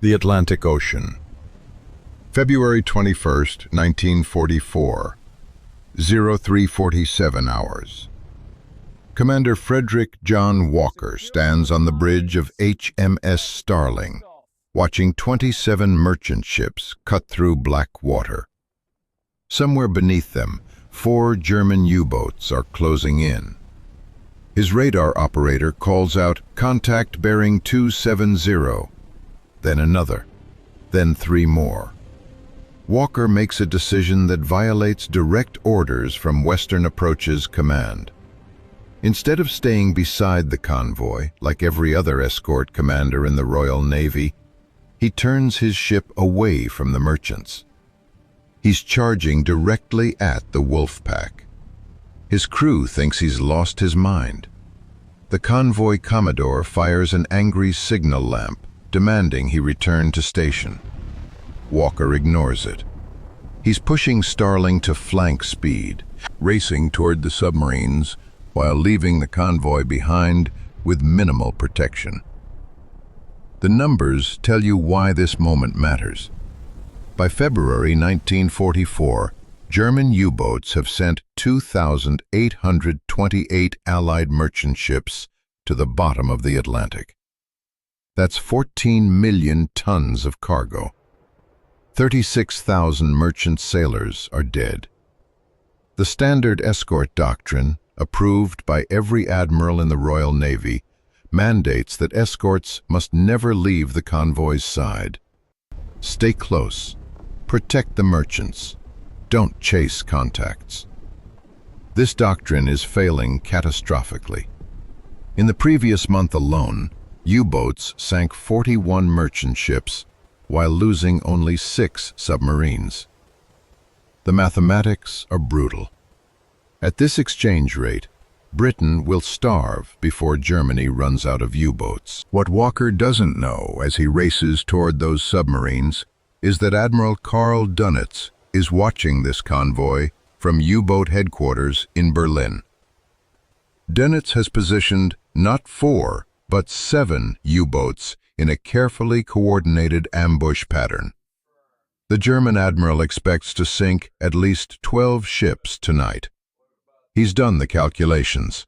The Atlantic Ocean. February 21st, 1944, 0347 hours. Commander Frederick John Walker stands on the bridge of HMS Starling, watching 27 merchant ships cut through black water. Somewhere beneath them, 4 German U-boats are closing in. His radar operator calls out, "Contact bearing 270, then another, then 3 more. Walker makes a decision that violates direct orders from Western Approach's command. Instead of staying beside the convoy, like every other escort commander in the Royal Navy, he turns his ship away from the merchants. He's charging directly at the wolf pack. His crew thinks he's lost his mind. The convoy commodore fires an angry signal lamp, demanding he return to station. Walker ignores it. He's pushing Starling to flank speed, racing toward the submarines while leaving the convoy behind with minimal protection. The numbers tell you why this moment matters. By February 1944, German U-boats have sent 2,828 Allied merchant ships to the bottom of the Atlantic. That's 14 million tons of cargo. 36,000 merchant sailors are dead. The standard escort doctrine, approved by every admiral in the Royal Navy, mandates that escorts must never leave the convoy's side. Stay close. Protect the merchants. Don't chase contacts. This doctrine is failing catastrophically. In the previous month alone, U-boats sank 41 merchant ships while losing only 6 submarines. The mathematics are brutal. At this exchange rate, Britain will starve before Germany runs out of U-boats. What Walker doesn't know as he races toward those submarines is that Admiral Karl Dönitz is watching this convoy from U-boat headquarters in Berlin. Dönitz has positioned not 4, but 7 U-boats in a carefully coordinated ambush pattern. The German admiral expects to sink at least 12 ships tonight. He's done the calculations.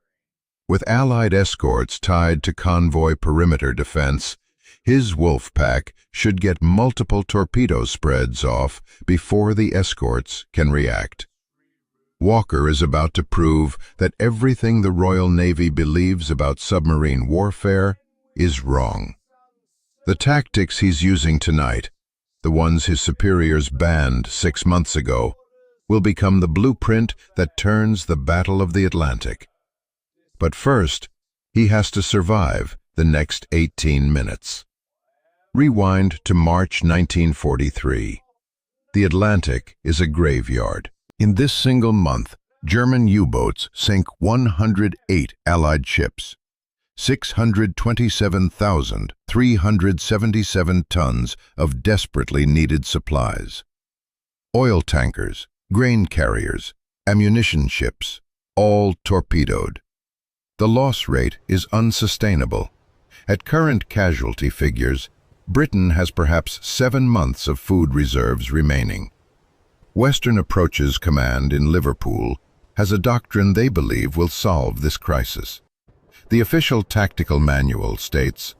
With Allied escorts tied to convoy perimeter defense, his wolf pack should get multiple torpedo spreads off before the escorts can react. Walker is about to prove that everything the Royal Navy believes about submarine warfare is wrong. The tactics he's using tonight, the ones his superiors banned 6 months ago, will become the blueprint that turns the Battle of the Atlantic. But first, he has to survive the next 18 minutes. Rewind to March 1943. The Atlantic is a graveyard. In this single month, German U-boats sank 108 Allied ships. 627,377 tons of desperately needed supplies. Oil tankers, grain carriers, ammunition ships, all torpedoed. The loss rate is unsustainable. At current casualty figures, Britain has perhaps 7 months of food reserves remaining. Western Approach's command in Liverpool has a doctrine they believe will solve this crisis. The official tactical manual states,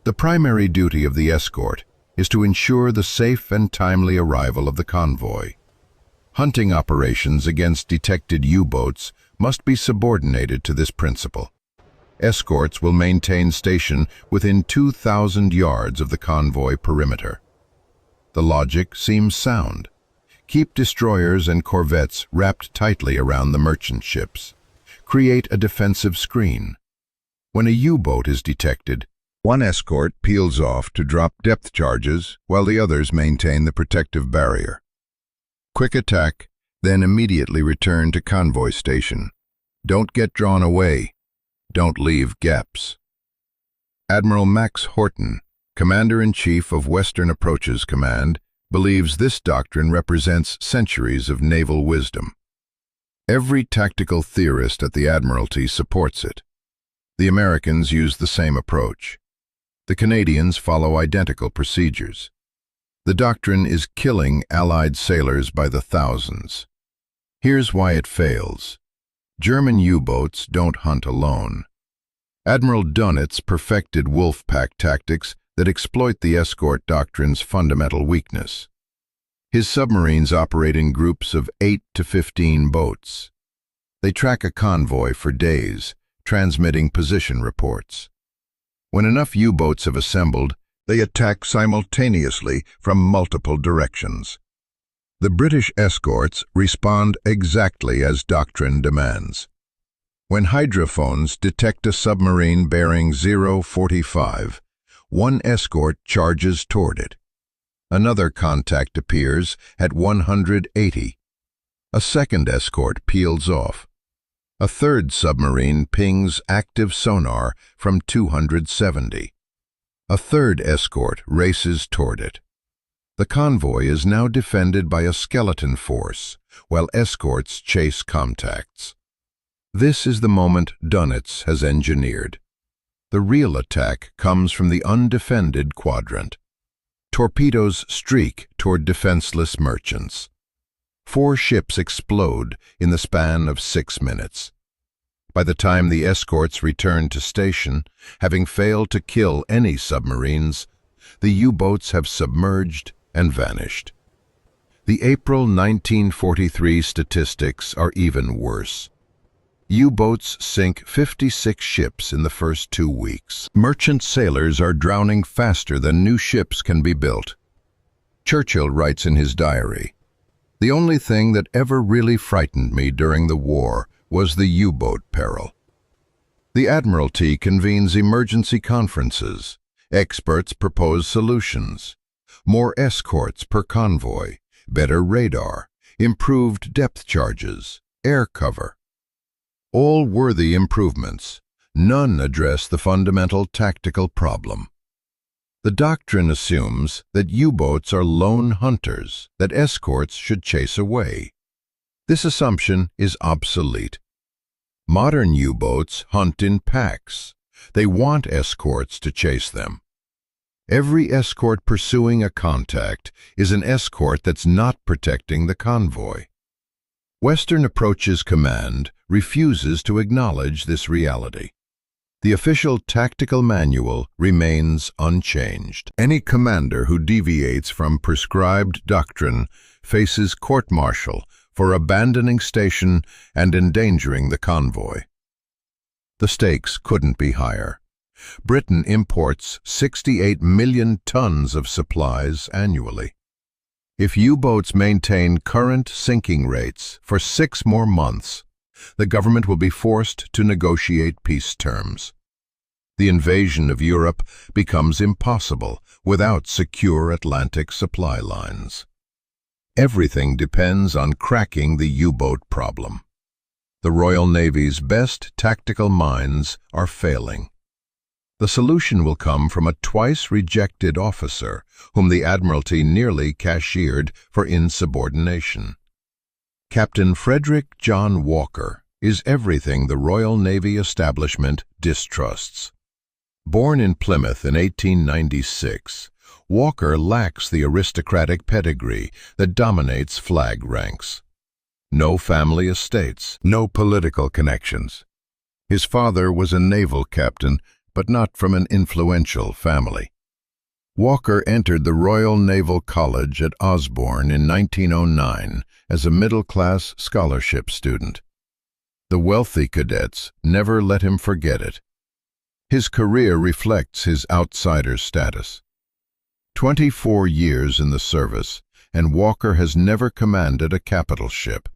"The primary duty of the escort is to ensure the safe and timely arrival of the convoy. Hunting operations against detected U-boats must be subordinated to this principle. Escorts will maintain station within 2,000 yards of the convoy perimeter." The logic seems sound. Keep destroyers and corvettes wrapped tightly around the merchant ships. Create a defensive screen. When a U-boat is detected, one escort peels off to drop depth charges while the others maintain the protective barrier. Quick attack, then immediately return to convoy station. Don't get drawn away. Don't leave gaps. Admiral Max Horton, Commander-in-Chief of Western Approach's Command, believes this doctrine represents centuries of naval wisdom. Every tactical theorist at the Admiralty supports it. The Americans use the same approach. The Canadians follow identical procedures. The doctrine is killing Allied sailors by the thousands. Here's why it fails. German U-boats don't hunt alone. Admiral Dönitz perfected wolf-pack tactics that exploit the escort doctrine's fundamental weakness. His submarines operate in groups of 8 to 15 boats. They track a convoy for days, transmitting position reports. When enough U-boats have assembled, they attack simultaneously from multiple directions. The British escorts respond exactly as doctrine demands. When hydrophones detect a submarine bearing 045, one escort charges toward it. Another contact appears at 180. A second escort peels off. A third submarine pings active sonar from 270. A third escort races toward it. The convoy is now defended by a skeleton force, while escorts chase contacts. This is the moment Dönitz has engineered. The real attack comes from the undefended quadrant. Torpedoes streak toward defenseless merchants. 4 ships explode in the span of 6 minutes. By the time the escorts return to station, having failed to kill any submarines, the U-boats have submerged and vanished. The April 1943 statistics are even worse. U-boats sink 56 ships in the first 2 weeks. Merchant sailors are drowning faster than new ships can be built. Churchill writes in his diary, "The only thing that ever really frightened me during the war was the U-boat peril." The Admiralty convenes emergency conferences. Experts propose solutions. More escorts per convoy, better radar, improved depth charges, air cover. All worthy improvements, none address the fundamental tactical problem. The doctrine assumes that U-boats are lone hunters that escorts should chase away. This assumption is obsolete. Modern U-boats hunt in packs. They want escorts to chase them. Every escort pursuing a contact is an escort that's not protecting the convoy. Western Approach's command refuses to acknowledge this reality. The official tactical manual remains unchanged. Any commander who deviates from prescribed doctrine faces court-martial for abandoning station and endangering the convoy. The stakes couldn't be higher. Britain imports 68 million tons of supplies annually. If U-boats maintain current sinking rates for 6 more months, the government will be forced to negotiate peace terms. The invasion of Europe becomes impossible without secure Atlantic supply lines. Everything depends on cracking the U-boat problem. The Royal Navy's best tactical minds are failing. The solution will come from a twice-rejected officer whom the Admiralty nearly cashiered for insubordination. Captain Frederick John Walker is everything the Royal Navy establishment distrusts. Born in Plymouth in 1896, Walker lacks the aristocratic pedigree that dominates flag ranks. No family estates, no political connections. His father was a naval captain, but not from an influential family. Walker entered the Royal Naval College at Osborne in 1909 as a middle-class scholarship student. The wealthy cadets never let him forget it. His career reflects his outsider status. 24 years in the service, and Walker has never commanded a capital ship.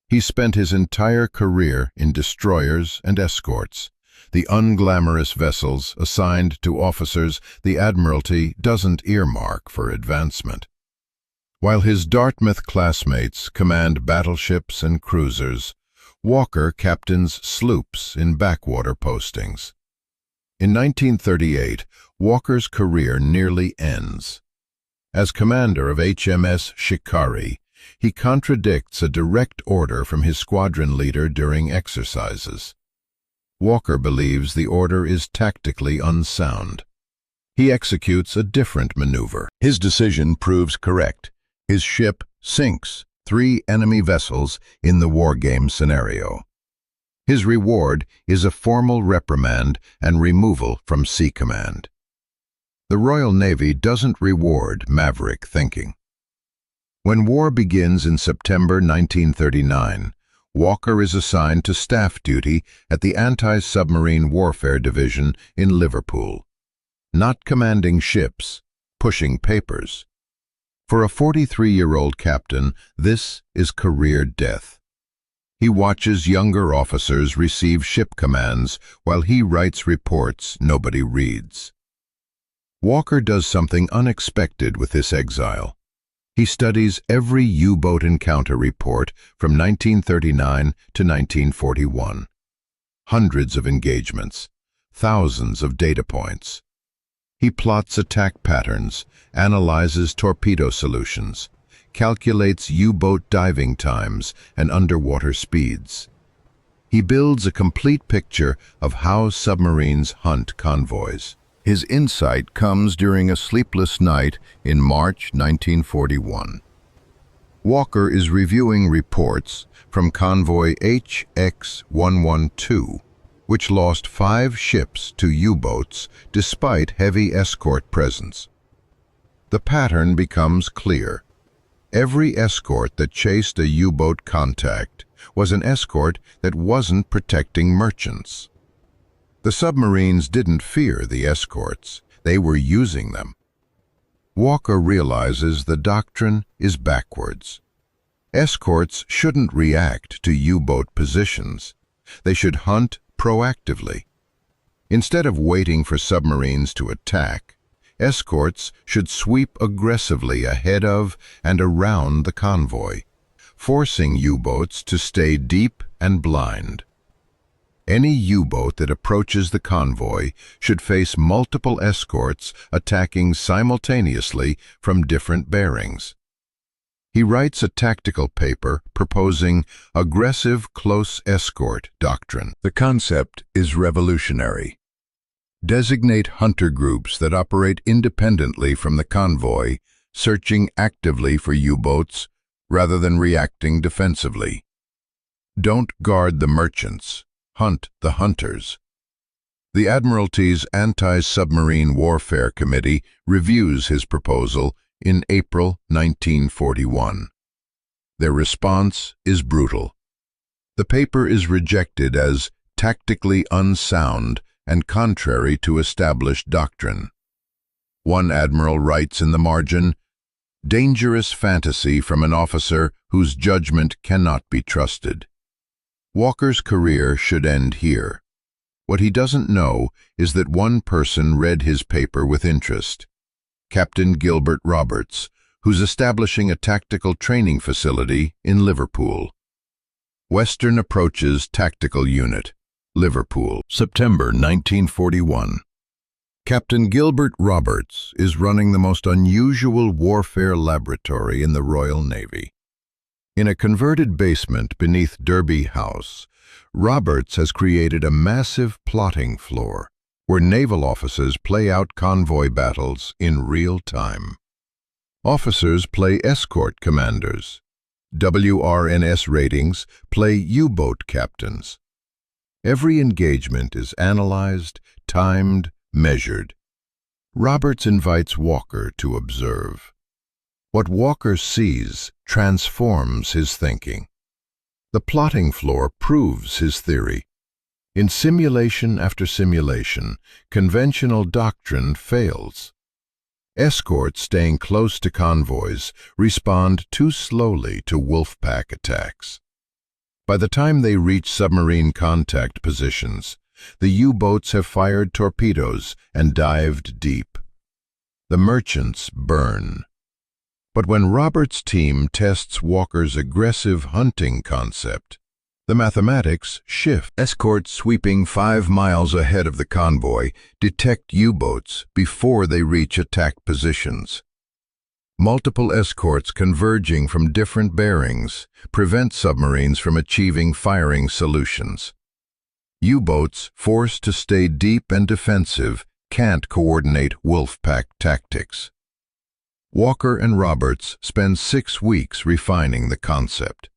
He spent his entire career in destroyers and escorts, the unglamorous vessels assigned to officers the Admiralty doesn't earmark for advancement. While his Dartmouth classmates command battleships and cruisers, Walker captains sloops in backwater postings. In 1938, Walker's career nearly ends. As commander of HMS Shikari, he contradicts a direct order from his squadron leader during exercises. Walker believes the order is tactically unsound. he executes a different maneuver. His decision proves correct. His ship sinks 3 enemy vessels in the wargame scenario. His reward is a formal reprimand and removal from Sea Command. The Royal Navy doesn't reward maverick thinking. When war begins in September 1939, Walker is assigned to staff duty at the Anti-Submarine Warfare Division in Liverpool, not commanding ships, pushing papers. For a 43-year-old captain, this is career death. He watches younger officers receive ship commands while he writes reports nobody reads. Walker does something unexpected with this exile. He studies every U-boat encounter report from 1939 to 1941. Hundreds of engagements, thousands of data points. He plots attack patterns, analyzes torpedo solutions, calculates U-boat diving times and underwater speeds. He builds a complete picture of how submarines hunt convoys. His insight comes during a sleepless night in March 1941. Walker is reviewing reports from Convoy HX-112, which lost 5 ships to U-boats despite heavy escort presence. The pattern becomes clear. Every escort that chased a U-boat contact was an escort that wasn't protecting merchants. The submarines didn't fear the escorts, they were using them. Walker realizes the doctrine is backwards. Escorts shouldn't react to U-boat positions. They should hunt proactively. Instead of waiting for submarines to attack, escorts should sweep aggressively ahead of and around the convoy, forcing U-boats to stay deep and blind. Any U-boat that approaches the convoy should face multiple escorts attacking simultaneously from different bearings. He writes a tactical paper proposing aggressive close escort doctrine. The concept is revolutionary. Designate hunter groups that operate independently from the convoy, searching actively for U-boats rather than reacting defensively. Don't guard the merchants. Hunt the hunters. The Admiralty's Anti-Submarine Warfare Committee reviews his proposal in April 1941. Their response is brutal. The paper is rejected as tactically unsound and contrary to established doctrine. One admiral writes in the margin, "Dangerous fantasy from an officer whose judgment cannot be trusted." Walker's career should end here. What he doesn't know is that one person read his paper with interest. Captain Gilbert Roberts, who's establishing a tactical training facility in Liverpool. Western Approaches Tactical Unit, Liverpool, September 1941. Captain Gilbert Roberts is running the most unusual warfare laboratory in the Royal Navy. In a converted basement beneath Derby House, Roberts has created a massive plotting floor where naval officers play out convoy battles in real time. Officers play escort commanders. WRNS ratings play U-boat captains. Every engagement is analyzed, timed, measured. Roberts invites Walker to observe. What Walker sees transforms his thinking. The plotting floor proves his theory. In simulation after simulation, conventional doctrine fails. Escorts staying close to convoys respond too slowly to wolf-pack attacks. By the time they reach submarine contact positions, the U-boats have fired torpedoes and dived deep. The merchants burn. But when Roberts' team tests Walker's aggressive hunting concept, the mathematics shift. Escorts sweeping 5 miles ahead of the convoy detect U-boats before they reach attack positions. Multiple escorts converging from different bearings prevent submarines from achieving firing solutions. U-boats, forced to stay deep and defensive, can't coordinate wolf-pack tactics. Walker and Roberts spend 6 weeks refining the concept.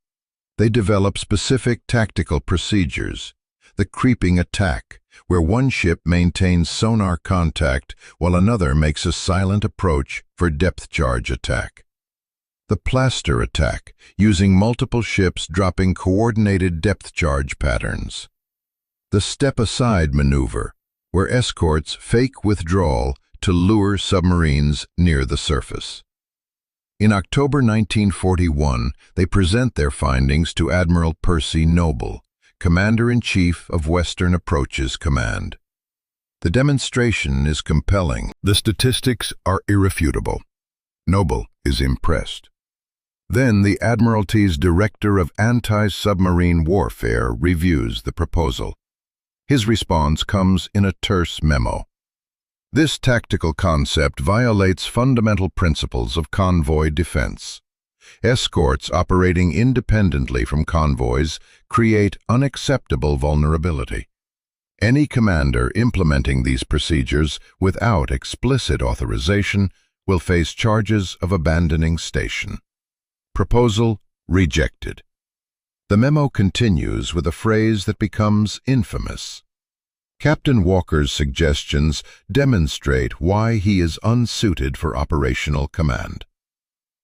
They develop specific tactical procedures. The creeping attack, where one ship maintains sonar contact while another makes a silent approach for depth charge attack. The plaster attack, using multiple ships dropping coordinated depth charge patterns. The step-aside maneuver, where escorts fake withdrawal to lure submarines near the surface. In October 1941, they present their findings to Admiral Percy Noble, Commander-in-Chief of Western Approaches Command. The demonstration is compelling. The statistics are irrefutable. Noble is impressed. Then the Admiralty's Director of Anti-Submarine Warfare reviews the proposal. His response comes in a terse memo. This tactical concept violates fundamental principles of convoy defense. Escorts operating independently from convoys create unacceptable vulnerability. Any commander implementing these procedures without explicit authorization will face charges of abandoning station. Proposal rejected. The memo continues with a phrase that becomes infamous. Captain Walker's suggestions demonstrate why he is unsuited for operational command.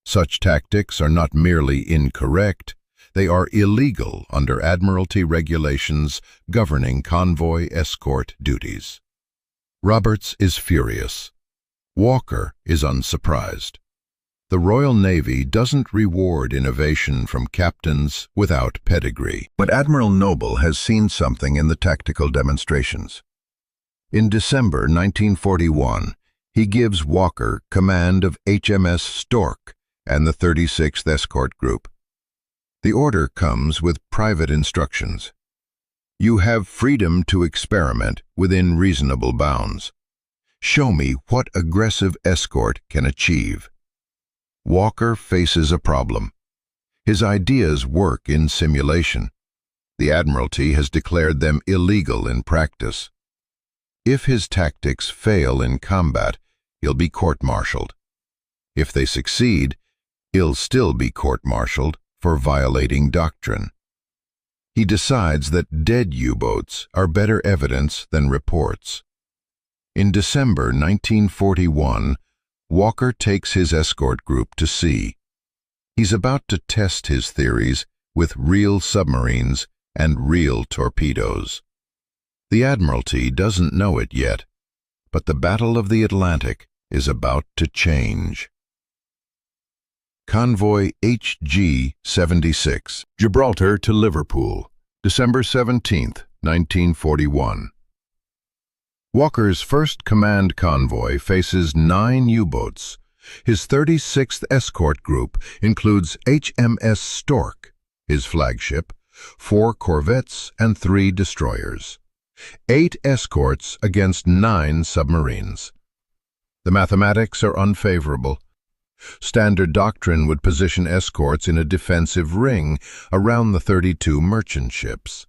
Such tactics are not merely incorrect, they are illegal under Admiralty regulations governing convoy escort duties. Roberts is furious. Walker is unsurprised. The Royal Navy doesn't reward innovation from captains without pedigree. But Admiral Noble has seen something in the tactical demonstrations. In December 1941, he gives Walker command of HMS Stork and the 36th Escort Group. The order comes with private instructions. You have freedom to experiment within reasonable bounds. Show me what aggressive escort can achieve. Walker faces a problem. His ideas work in simulation. The Admiralty has declared them illegal in practice. If his tactics fail in combat, he'll be court-martialed. If they succeed, he'll still be court-martialed for violating doctrine. He decides that dead U-boats are better evidence than reports. In December 1941, Walker takes his escort group to sea. He's about to test his theories with real submarines and real torpedoes. The Admiralty doesn't know it yet, but the Battle of the Atlantic is about to change. Convoy HG-76, Gibraltar to Liverpool, December 17, 1941. Walker's first command convoy faces 9 U-boats. His 36th Escort Group includes HMS Stork, his flagship, 4 corvettes and 3 destroyers. 8 escorts against 9 submarines. The mathematics are unfavorable. Standard doctrine would position escorts in a defensive ring around the 32 merchant ships.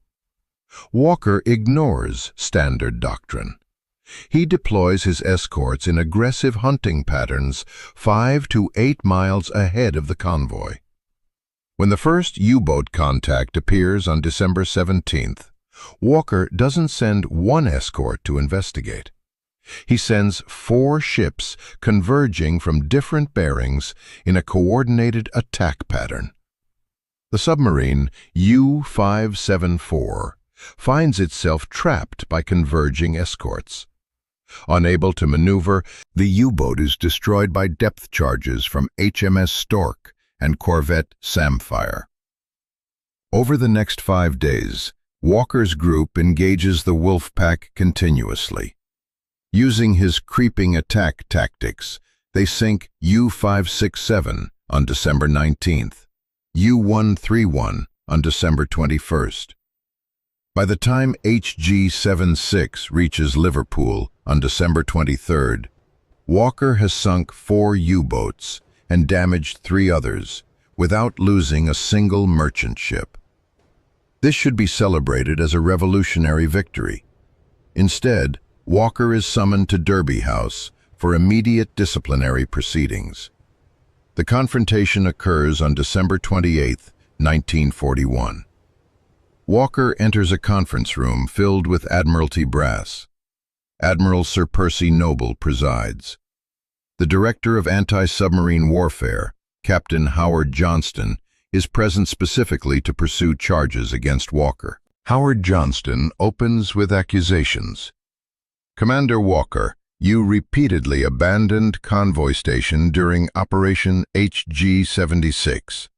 Walker ignores standard doctrine. He deploys his escorts in aggressive hunting patterns 5 to 8 miles ahead of the convoy. When the first U-boat contact appears on December 17th, Walker doesn't send one escort to investigate. He sends 4 ships converging from different bearings in a coordinated attack pattern. The submarine U-574 finds itself trapped by converging escorts. Unable to maneuver, the U-boat is destroyed by depth charges from HMS Stork and corvette Samphire. Over the next 5 days, Walker's group engages the Wolfpack continuously. Using his creeping attack tactics, they sink U-567 on December 19th, U-131 on December 21st. By the time HG-76 reaches Liverpool on December 23rd, Walker has sunk 4 U-boats and damaged 3 others without losing a single merchant ship. This should be celebrated as a revolutionary victory. Instead, Walker is summoned to Derby House for immediate disciplinary proceedings. The confrontation occurs on December 28, 1941. Walker enters a conference room filled with Admiralty brass. Admiral Sir Percy Noble presides. The Director of Anti-Submarine Warfare, Captain Howard Johnston, is present specifically to pursue charges against Walker. Howard Johnston opens with accusations. Commander Walker, you repeatedly abandoned Convoy Station during Operation HG-76.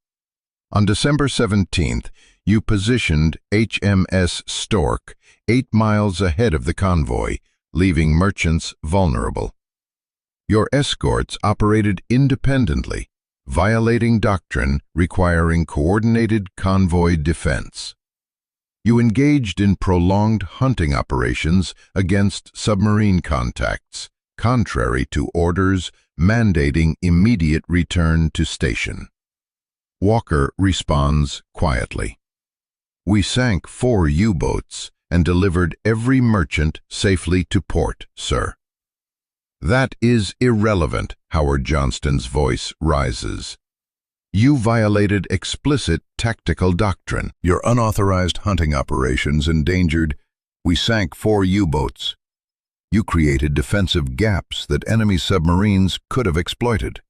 On December 17th, you positioned HMS Stork 8 miles ahead of the convoy, leaving merchants vulnerable. Your escorts operated independently, violating doctrine requiring coordinated convoy defense. You engaged in prolonged hunting operations against submarine contacts, contrary to orders mandating immediate return to station. Walker responds quietly. We sank 4 U-boats and delivered every merchant safely to port, sir. That is irrelevant, Howard Johnston's voice rises. You violated explicit tactical doctrine. Your unauthorized hunting operations endangered. We sank 4 U-boats. You created defensive gaps that enemy submarines could have exploited.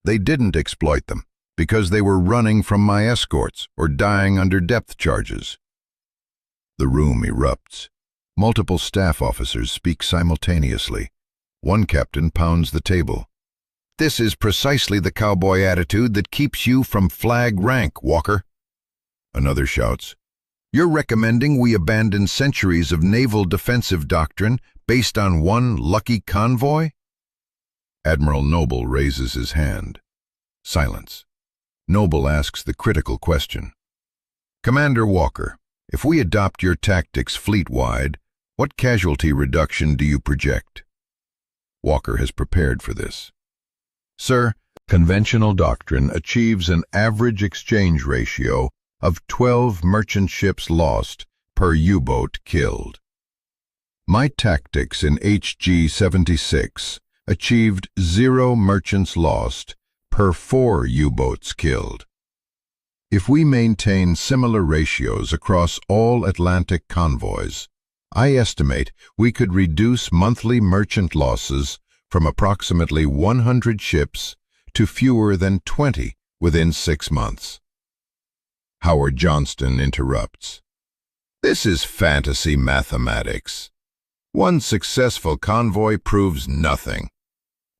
They didn't exploit them because they were running from my escorts or dying under depth charges. The room erupts. Multiple staff officers speak simultaneously. One captain pounds the table. This is precisely the cowboy attitude that keeps you from flag rank, Walker. Another shouts, You're recommending we abandon centuries of naval defensive doctrine based on one lucky convoy? Admiral Noble raises his hand. Silence. Noble asks the critical question. Commander Walker, if we adopt your tactics fleet-wide, what casualty reduction do you project? Walker has prepared for this. Sir, conventional doctrine achieves an average exchange ratio of 12 merchant ships lost per U-boat killed. My tactics in HG-76 achieved 0 merchants lost per 4 U-boats killed. If we maintain similar ratios across all Atlantic convoys, I estimate we could reduce monthly merchant losses from approximately 100 ships to fewer than 20 within 6 months. Howard Johnston interrupts. This is fantasy mathematics. One successful convoy proves nothing.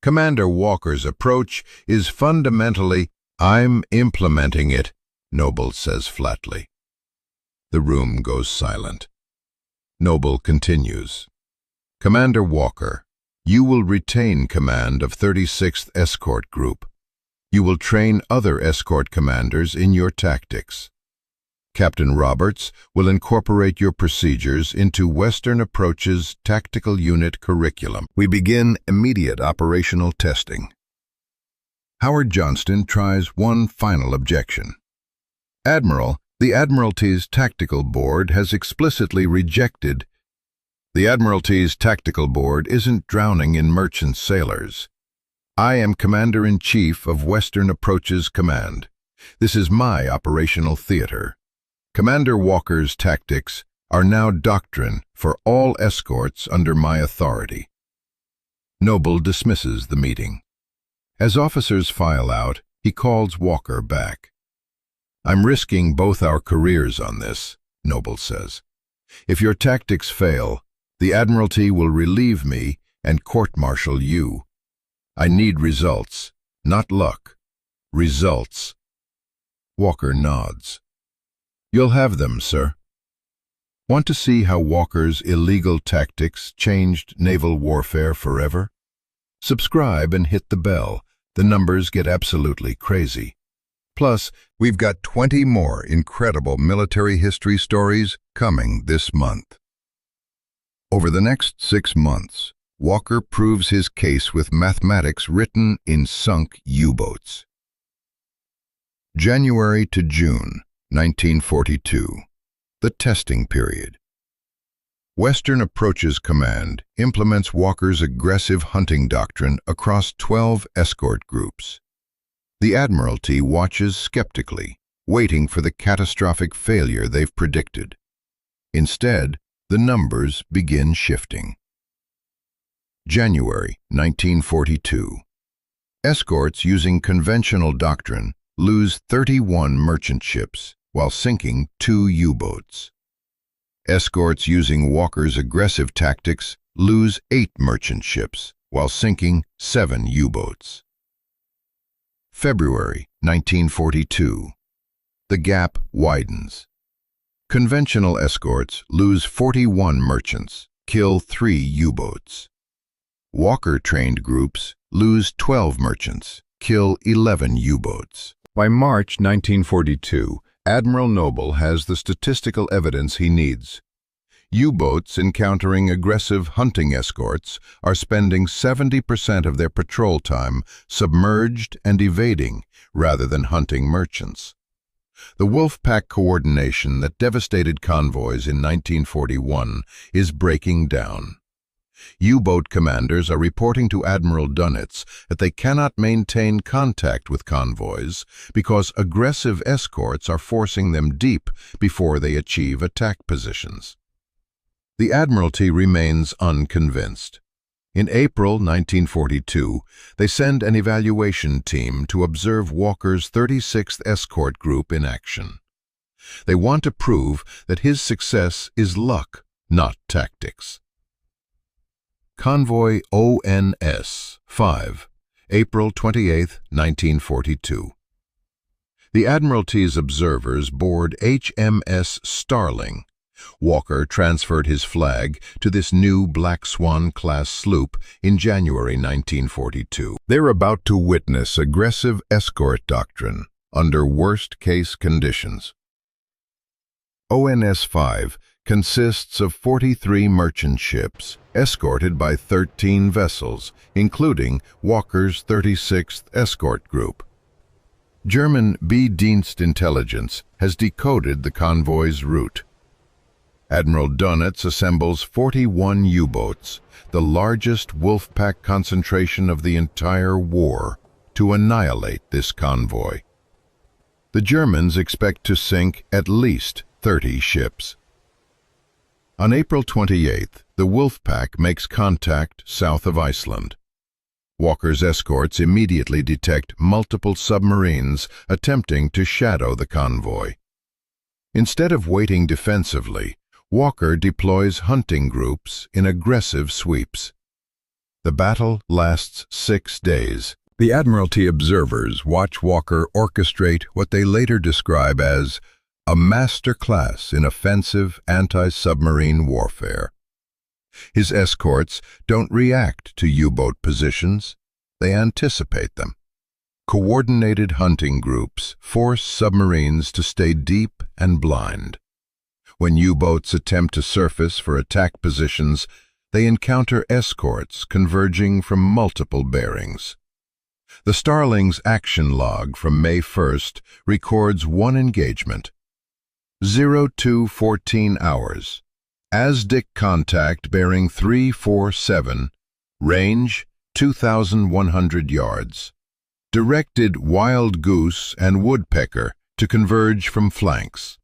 Commander Walker's approach is fundamentally, I'm implementing it, Noble says flatly. The room goes silent. Noble continues. Commander Walker, you will retain command of 36th Escort Group. You will train other escort commanders in your tactics. Captain Roberts will incorporate your procedures into Western Approach's Tactical Unit curriculum. We begin immediate operational testing. Howard Johnston tries one final objection. Admiral, the Admiralty's Tactical Board has explicitly rejected. The Admiralty's Tactical Board isn't drowning in merchant sailors. I am Commander-in-Chief of Western Approach's Command. This is my operational theater. Commander Walker's tactics are now doctrine for all escorts under my authority. Noble dismisses the meeting. As officers file out, he calls Walker back. I'm risking both our careers on this, Noble says. If your tactics fail, the Admiralty will relieve me and court-martial you. I need results, not luck. Results. Walker nods. You'll have them, sir. Want to see how Walker's illegal tactics changed naval warfare forever? Subscribe and hit the bell. The numbers get absolutely crazy. Plus, we've got 20 more incredible military history stories coming this month. Over the next 6 months, Walker proves his case with mathematics written in sunk U-boats. January to June 1942, the testing period. Western Approaches Command implements Walker's aggressive hunting doctrine across 12 escort groups. The Admiralty watches skeptically, waiting for the catastrophic failure they've predicted. Instead, the numbers begin shifting. January 1942. Escorts using conventional doctrine lose 31 merchant ships while sinking 2 U-boats. Escorts using Walker's aggressive tactics lose 8 merchant ships while sinking 7 U-boats. February 1942. The gap widens. Conventional escorts lose 41 merchants, kill 3 U-boats. Walker-trained groups lose 12 merchants, kill 11 U-boats. By March 1942, Admiral Noble has the statistical evidence he needs. U-boats encountering aggressive hunting escorts are spending 70% of their patrol time submerged and evading rather than hunting merchants. The Wolfpack coordination that devastated convoys in 1941 is breaking down. U-boat commanders are reporting to Admiral Dunitz that they cannot maintain contact with convoys because aggressive escorts are forcing them deep before they achieve attack positions. The Admiralty remains unconvinced. In April 1942, they send an evaluation team to observe Walker's 36th Escort Group in action. They want to prove that his success is luck, not tactics. Convoy ONS 5, April 28, 1942. The Admiralty's observers board HMS Starling. Walker transferred his flag to this new Black Swan-class sloop in January 1942. They're about to witness aggressive escort doctrine under worst-case conditions. ONS 5 consists of 43 merchant ships escorted by 13 vessels, including Walker's 36th Escort Group. German B-Dienst intelligence has decoded the convoy's route. Admiral Dunitz assembles 41 U-boats, the largest Wolfpack concentration of the entire war, to annihilate this convoy. The Germans expect to sink at least 30 ships. On April 28th, the Wolfpack makes contact south of Iceland. Walker's escorts immediately detect multiple submarines attempting to shadow the convoy. Instead of waiting defensively, Walker deploys hunting groups in aggressive sweeps. The battle lasts 6 days. The Admiralty observers watch Walker orchestrate what they later describe as a master class in offensive anti-submarine warfare. His escorts don't react to U-boat positions, they anticipate them. Coordinated hunting groups force submarines to stay deep and blind. When U-boats attempt to surface for attack positions, they encounter escorts converging from multiple bearings. The Starling's action log from May 1st records one engagement. 02:14 hours. ASDIC contact bearing 347, range 2,100 yards. Directed Wild Goose and Woodpecker to converge from flanks.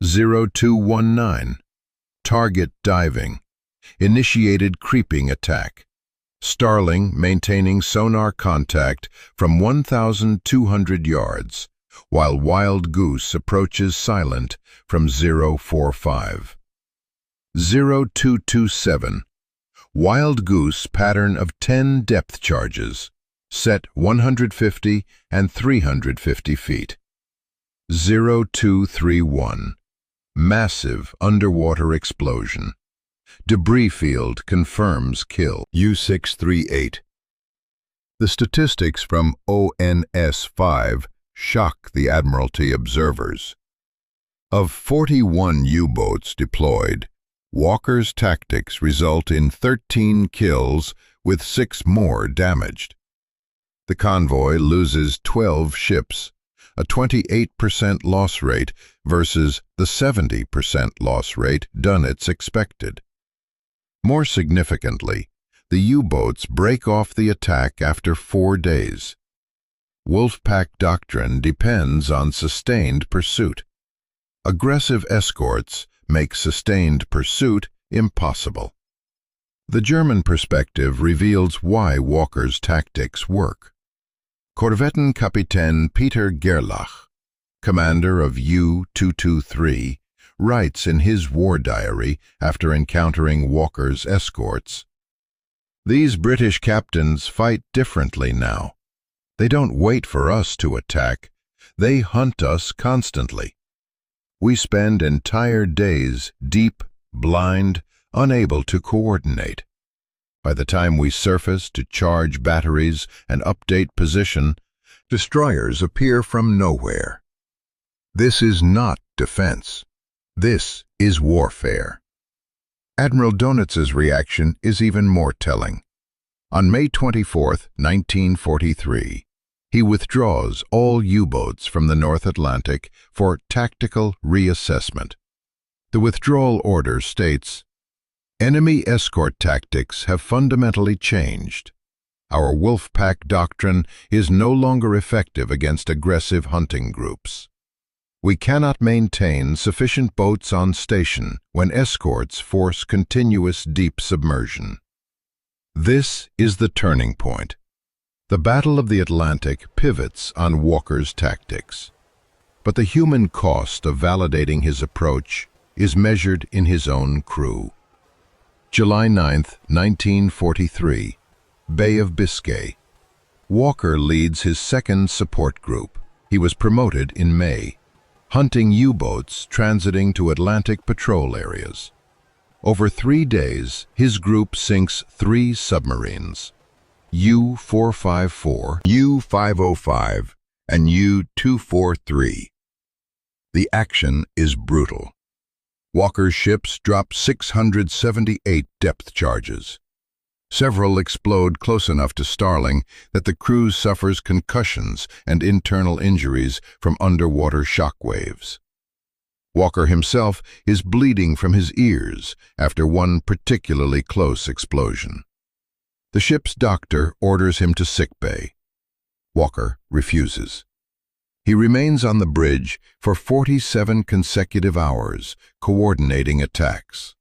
0219. Target diving. Initiated creeping attack. Starling maintaining sonar contact from 1,200 yards, while Wild Goose approaches silent from 045. 0227. Wild Goose pattern of 10 depth charges, set 150 and 350 feet. 0231. Massive underwater explosion. Debris field confirms kill. U-638. The statistics from ONS-5 shock the Admiralty observers. Of 41 U-boats deployed, Walker's tactics result in 13 kills with 6 more damaged. The convoy loses 12 ships, a 28% loss rate versus the 70% loss rate Dönitz expected. More significantly, the U-boats break off the attack after 4 days. Wolfpack doctrine depends on sustained pursuit. Aggressive escorts make sustained pursuit impossible. The German perspective reveals why Walker's tactics work. Korvettenkapitän Peter Gerlach, commander of U-223, writes in his war diary after encountering Walker's escorts, "These British captains fight differently now. They don't wait for us to attack. They hunt us constantly. We spend entire days deep, blind, unable to coordinate. By the time we surface to charge batteries and update position, destroyers appear from nowhere. This is not defense. This is warfare." Admiral Dönitz's reaction is even more telling. On May 24, 1943, he withdraws all U-boats from the North Atlantic for tactical reassessment. The withdrawal order states, "Enemy escort tactics have fundamentally changed. Our Wolfpack doctrine is no longer effective against aggressive hunting groups. We cannot maintain sufficient boats on station when escorts force continuous deep submersion." This is the turning point. The Battle of the Atlantic pivots on Walker's tactics. But the human cost of validating his approach is measured in his own crew. July 9, 1943, Bay of Biscay. Walker leads his second support group. He was promoted in May, hunting U-boats transiting to Atlantic patrol areas. Over 3 days, his group sinks 3 submarines, U-454, U-505, and U-243. The action is brutal. Walker's ships drop 678 depth charges. Several explode close enough to Starling that the crew suffers concussions and internal injuries from underwater shock waves. Walker himself is bleeding from his ears after one particularly close explosion. The ship's doctor orders him to sickbay. Walker refuses. He remains on the bridge for 47 consecutive hours, coordinating attacks.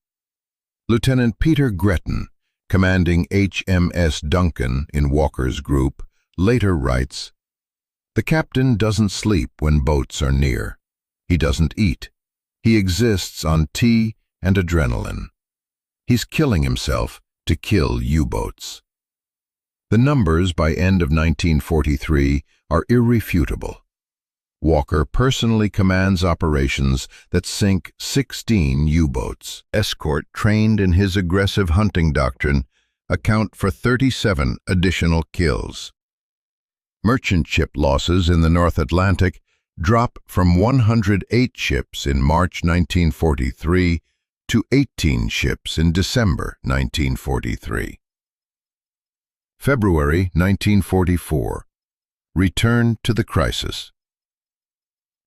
Lieutenant Peter Gretton, commanding HMS Duncan in Walker's group, later writes, "The captain doesn't sleep when boats are near. He doesn't eat. He exists on tea and adrenaline. He's killing himself to kill U-boats." The numbers by end of 1943 are irrefutable. Walker personally commands operations that sink 16 U-boats. Escort, trained in his aggressive hunting doctrine, account for 37 additional kills. Merchant ship losses in the North Atlantic drop from 108 ships in March 1943 to 18 ships in December 1943. February 1944. Return to the crisis.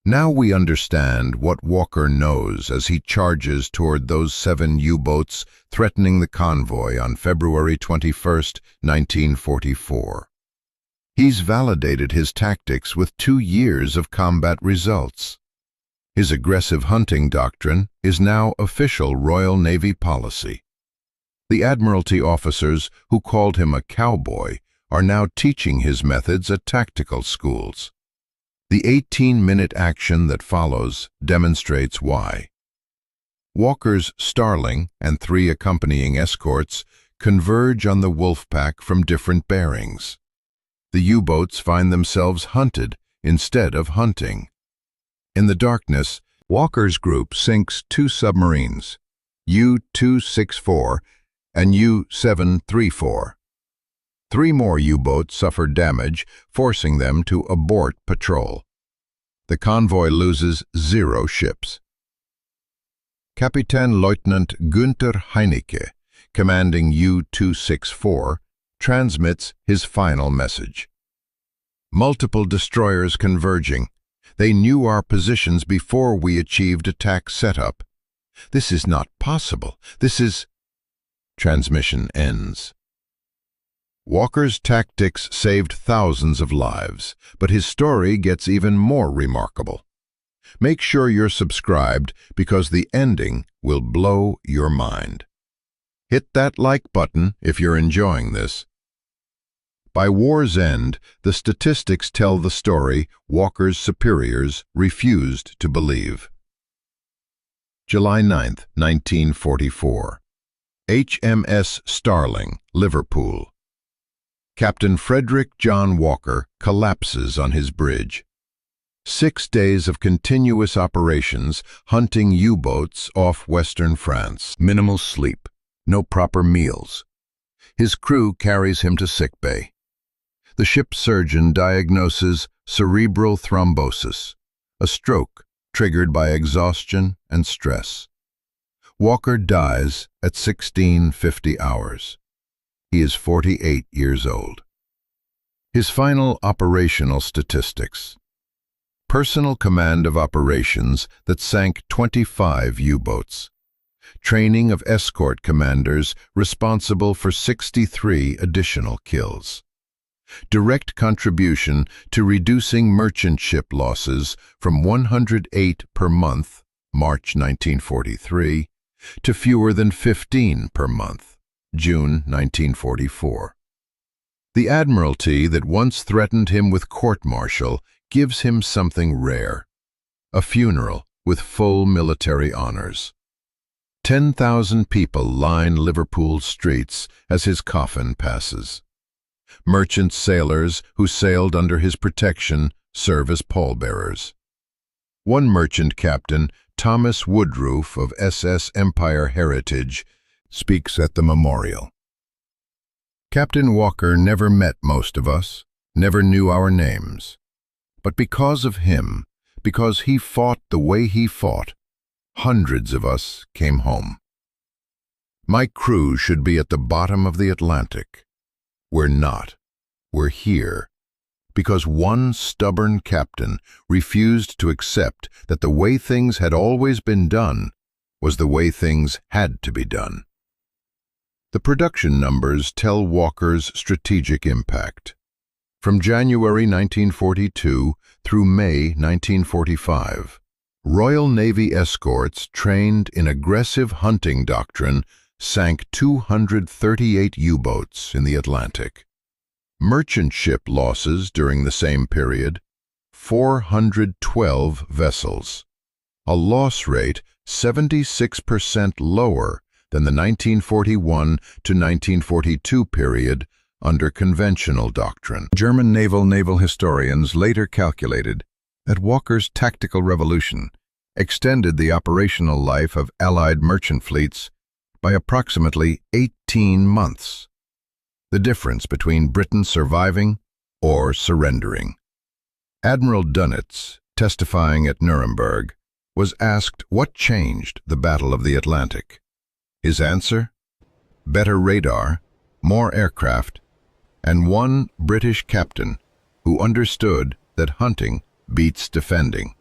Now we understand what Walker knows as he charges toward those 7 U-boats threatening the convoy on February 21, 1944. He's validated his tactics with 2 years of combat results. His aggressive hunting doctrine is now official Royal Navy policy. The Admiralty officers who called him a cowboy are now teaching his methods at tactical schools. The 18-minute action that follows demonstrates why. Walker's Starling and 3 accompanying escorts converge on the Wolfpack from different bearings. The U-boats find themselves hunted instead of hunting. In the darkness, Walker's group sinks 2 submarines, U-264 and U-734. 3 more U-boats suffer damage, forcing them to abort patrol. The convoy loses 0 ships. Kapitän Leutnant Günther Heinicke, commanding U-264, transmits his final message. Multiple destroyers converging. They knew our positions before we achieved attack setup. This is not possible. This is... Transmission ends. Walker's tactics saved thousands of lives, but his story gets even more remarkable. Make sure you're subscribed because the ending will blow your mind. Hit that like button if you're enjoying this. By war's end, the statistics tell the story Walker's superiors refused to believe. July 9, 1944. HMS Starling, Liverpool. Captain Frederick John Walker collapses on his bridge. 6 days of continuous operations hunting U-boats off western France. Minimal sleep, no proper meals. His crew carries him to sickbay. The ship's surgeon diagnoses cerebral thrombosis, a stroke triggered by exhaustion and stress. Walker dies at 16:50 hours. He is 48 years old. His final operational statistics. Personal command of operations that sank 25 U-boats. Training of escort commanders responsible for 63 additional kills. Direct contribution to reducing merchant ship losses from 108 per month, March 1943, to fewer than 15 per month, June 1944. The admiralty that once threatened him with court-martial gives him something rare, a funeral with full military honors. 10,000 people line Liverpool's streets as his coffin passes. Merchant sailors who sailed under his protection serve as pallbearers. One merchant captain, Thomas Woodroof of SS Empire Heritage, speaks at the memorial. Captain Walker never met most of us, never knew our names. But because of him, because he fought the way he fought, hundreds of us came home. My crew should be at the bottom of the Atlantic. We're not. We're here. Because one stubborn captain refused to accept that the way things had always been done was the way things had to be done. The production numbers tell Walker's strategic impact. From January 1942 through May 1945, Royal Navy escorts trained in aggressive hunting doctrine sank 238 U-boats in the Atlantic. Merchant ship losses during the same period, 412 vessels, a loss rate 76% lower than the 1941 to 1942 period under conventional doctrine. German naval historians later calculated that Walker's tactical revolution extended the operational life of Allied merchant fleets by approximately 18 months. The difference between Britain surviving or surrendering. Admiral Dönitz, testifying at Nuremberg, was asked what changed the Battle of the Atlantic. His answer? Better radar, more aircraft, and one British captain who understood that hunting beats defending.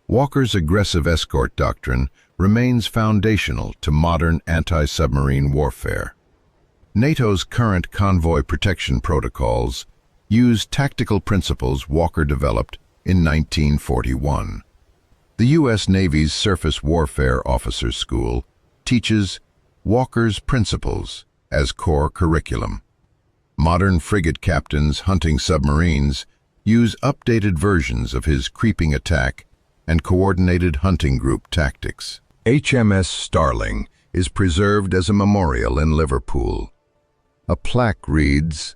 Walker's aggressive escort doctrine remains foundational to modern anti-submarine warfare. NATO's current convoy protection protocols use tactical principles Walker developed in 1941. The U.S. Navy's Surface Warfare Officers School teaches Walker's principles as core curriculum. Modern frigate captains hunting submarines use updated versions of his creeping attack and coordinated hunting group tactics. HMS Starling is preserved as a memorial in Liverpool. A plaque reads,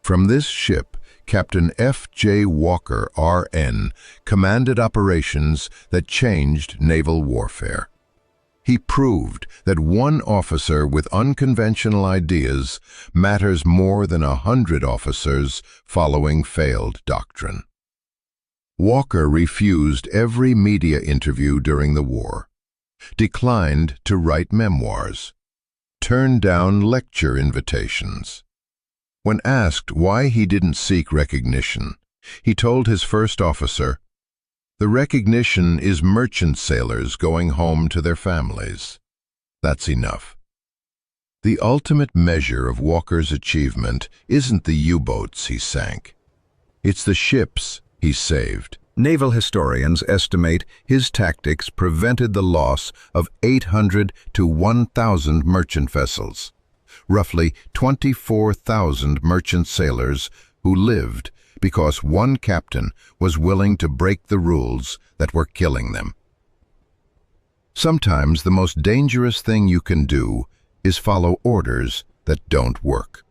"From this ship, Captain F.J. Walker, R.N., commanded operations that changed naval warfare. He proved that one officer with unconventional ideas matters more than 100 officers following failed doctrine." Walker refused every media interview during the war, declined to write memoirs, turned down lecture invitations. When asked why he didn't seek recognition, he told his first officer, The recognition is merchant sailors going home to their families. That's enough. The ultimate measure of Walker's achievement isn't the U-boats he sank. It's the ships he saved. Naval historians estimate his tactics prevented the loss of 800 to 1,000 merchant vessels, roughly 24,000 merchant sailors who lived because one captain was willing to break the rules that were killing them. Sometimes the most dangerous thing you can do is follow orders that don't work.